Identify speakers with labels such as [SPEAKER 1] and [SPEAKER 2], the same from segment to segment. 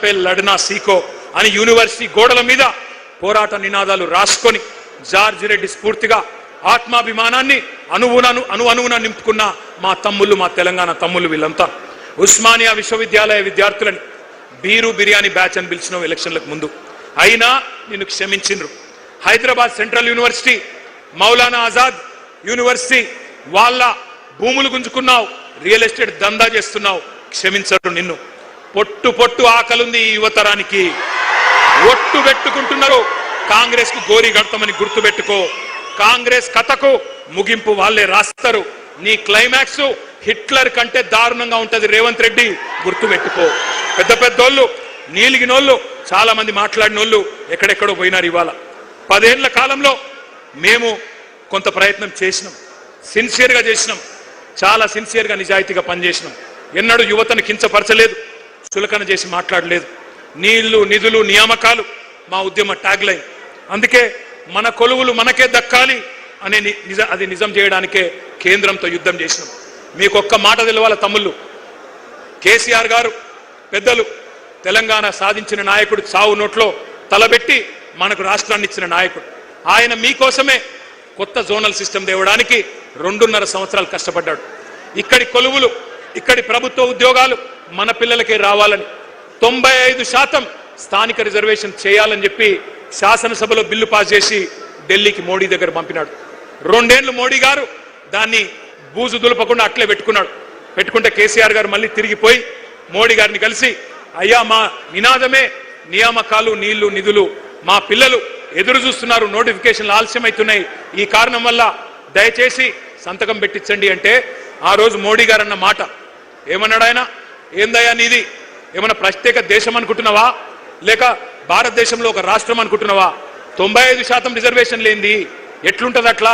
[SPEAKER 1] पे लड़ना सीखो అని యూనివర్సిటీ గోడల మీద పోరాట నినాదాలు రాసుకొని జార్జ్ రెడ్డి స్ఫూర్తిగా ఆత్మాభిమానాన్ని అనువున నింపుకున్న మా తమ్ముళ్ళు, మా తెలంగాణ తమ్ముళ్ళు వీళ్ళంతా ఉస్మానియా విశ్వవిద్యాలయ విద్యార్థులని బీరు బిర్యానీ బ్యాచ్ అని పిలిచిన ఎలక్షన్లకు ముందు అయినా నిన్ను క్షమించిండ్రు. Hyderabad central university, Maulana Azad university వాళ్ళ భూములు గుంజుకున్నావు, రియల్ ఎస్టేట్ దందా చేస్తున్నావు, క్షమించరు నిన్ను. పొట్టు పొట్టు ఆకలుంది ఈ యువతరానికి, ఒట్టు పెట్టుకుంటున్నారు కాంగ్రెస్ కు గోరి గడతామని గుర్తుపెట్టుకో. కాంగ్రెస్ కథకు ముగింపు వాళ్ళే రాస్తారు. నీ క్లైమాక్స్ హిట్లర్ కంటే దారుణంగా ఉంటది రేవంత్ రెడ్డి, గుర్తుపెట్టుకో. పెద్ద పెద్దోళ్ళు, నీలిగినోళ్ళు, చాలా మంది మాట్లాడినోళ్ళు ఎక్కడెక్కడో పోయినారు. ఇవాళ 10 ఏళ్ల కాలంలో మేము కొంత ప్రయత్నం చేసినాం, సిన్సియర్గా చేసినాం, చాలా సిన్సియర్గా నిజాయితీగా పనిచేసినాం. ఎన్నడూ యువతను కించపరచలేదు, చులకన చేసి మాట్లాడలేదు. నీళ్లు, నిధులు, నియామకాలు మా ఉద్యమ ట్యాగ్ లైన్. అందుకే మన కొలువులు మనకే దక్కాలి అనే అది నిజం చేయడానికే కేంద్రంతో యుద్ధం చేసినాం. మీకు ఒక్క మాట తెలవాల తమ్ముళ్ళు, కేసీఆర్ గారు పెద్దలు తెలంగాణ సాధించిన నాయకుడు, చావు నోట్లో తలబెట్టి మనకు రాష్ట్రాన్ని ఇచ్చిన నాయకుడు. ఆయన మీకోసమే కొత్త జోనల్ సిస్టమ్ తేవడానికి 2.5 సంవత్సరాలు కష్టపడ్డాడు. ఇక్కడి కొలువులు, ఇక్కడి ప్రభుత్వ ఉద్యోగాలు మన పిల్లలకే రావాలని 95% స్థానిక రిజర్వేషన్ చేయాలని చెప్పి శాసనసభలో బిల్లు పాస్ చేసి ఢిల్లీకి మోడీ దగ్గర పంపినాడు. 2 ఏళ్లు మోడీ గారు దాన్ని బూజు దులపకుండా అట్లే పెట్టుకుంటే కేసీఆర్ గారు మళ్ళీ తిరిగిపోయి మోడీ గారిని కలిసి, అయ్యా మా నినాదమే నియామకాలు, నీళ్లు, నిధులు, మా పిల్లలు ఎదురు చూస్తున్నారు, నోటిఫికేషన్లు ఆలస్యమవుతున్నాయి, ఈ కారణం వల్ల దయచేసి సంతకం పెట్టించండి అంటే ఆ రోజు మోడీ గారు అన్న మాట ఏమన్నాడు ఆయన? ఏందయ్యా నీది ఏమన్నా ప్రత్యేక దేశం అనుకుంటున్నావా, లేక భారతదేశంలో ఒక రాష్ట్రం అనుకుంటున్నావా? 95% రిజర్వేషన్ లేనిది ఎట్లుంటది అట్లా?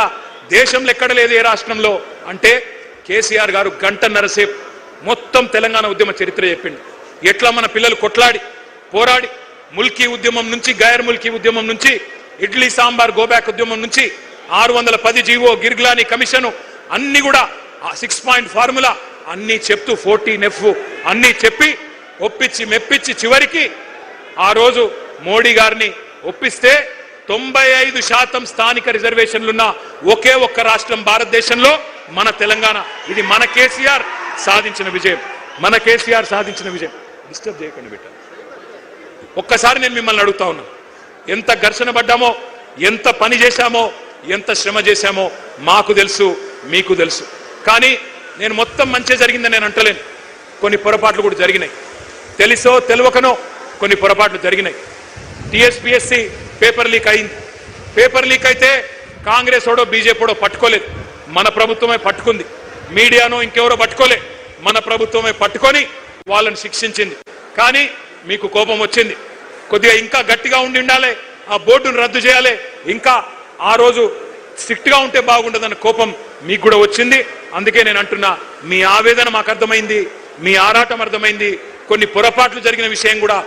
[SPEAKER 1] దేశంలో ఎక్కడ లేదు, ఏ రాష్ట్రంలో అంటే కేసీఆర్ గారు 1.5 గంటల సేపు మొత్తం తెలంగాణ ఉద్యమ చరిత్ర చెప్పిండు. ఎట్లా మన పిల్లలు కొట్లాడి పోరాడి ముల్కీ ఉద్యమం నుంచి, గైర్ ముల్కీ ఉద్యమం నుంచి, ఇడ్లీ సాంబార్ గోబ్యాక్ ఉద్యమం నుంచి 610 జీవో, గిర్గ్లానీ కమిషను అన్ని కూడా 6 పాయింట్ ఫార్ములా అన్ని చెప్తూ 14F అన్ని చెప్పి ఒప్పించి మెప్పించి చివరికి ఆ రోజు మోడీ గారిని ఒప్పిస్తే 95% స్థానిక రిజర్వేషన్లున్న ఒకే ఒక్క రాష్ట్రం భారతదేశంలో మన తెలంగాణ. ఇది మన కేసీఆర్ సాధించిన విజయం, మన కేసీఆర్ సాధించిన విజయం. డిస్టర్బ్ చేయకండి బిడ్డ. ఒక్కసారి నేను మిమ్మల్ని అడుగుతా ఉన్నా, ఎంత ఘర్షణ పడ్డామో, ఎంత పని చేశామో, ఎంత శ్రమ చేశామో మాకు తెలుసు, మీకు తెలుసు. కానీ నేను మొత్తం మంచి జరిగిందని నేను అంటలేను. కొన్ని పొరపాట్లు కూడా జరిగినాయి, తెలుసో తెలియకనో కొన్ని పొరపాట్లు జరిగినాయి. టీఎస్పీఎస్సీ పేపర్ లీక్ అయింది. పేపర్ లీక్ అయితే కాంగ్రెస్ ఓడో బీజేపీడో పట్టుకోలేదు, మన ప్రభుత్వమే పట్టుకుంది. మీడియానో ఇంకెవరో పట్టుకోలే, మన ప్రభుత్వమే పట్టుకొని వాళ్ళని శిక్షించింది. కానీ మీకు కోపం వచ్చింది, కొద్దిగా ఇంకా గట్టిగా ఉండాలి, ఆ బోర్డును రద్దు చేయాలి, ఇంకా ఆ రోజు స్ట్రిక్ట్ గా ఉంటే బాగుండదన్న కోపం మీకు కూడా వచ్చింది. అందుకే నేను అంటున్నా, మీ ఆవేదన మాకు అర్థమైంది, మీ ఆరాటం అర్థమైంది. కొన్ని పొరపాట్లు జరిగిన విషయం కూడా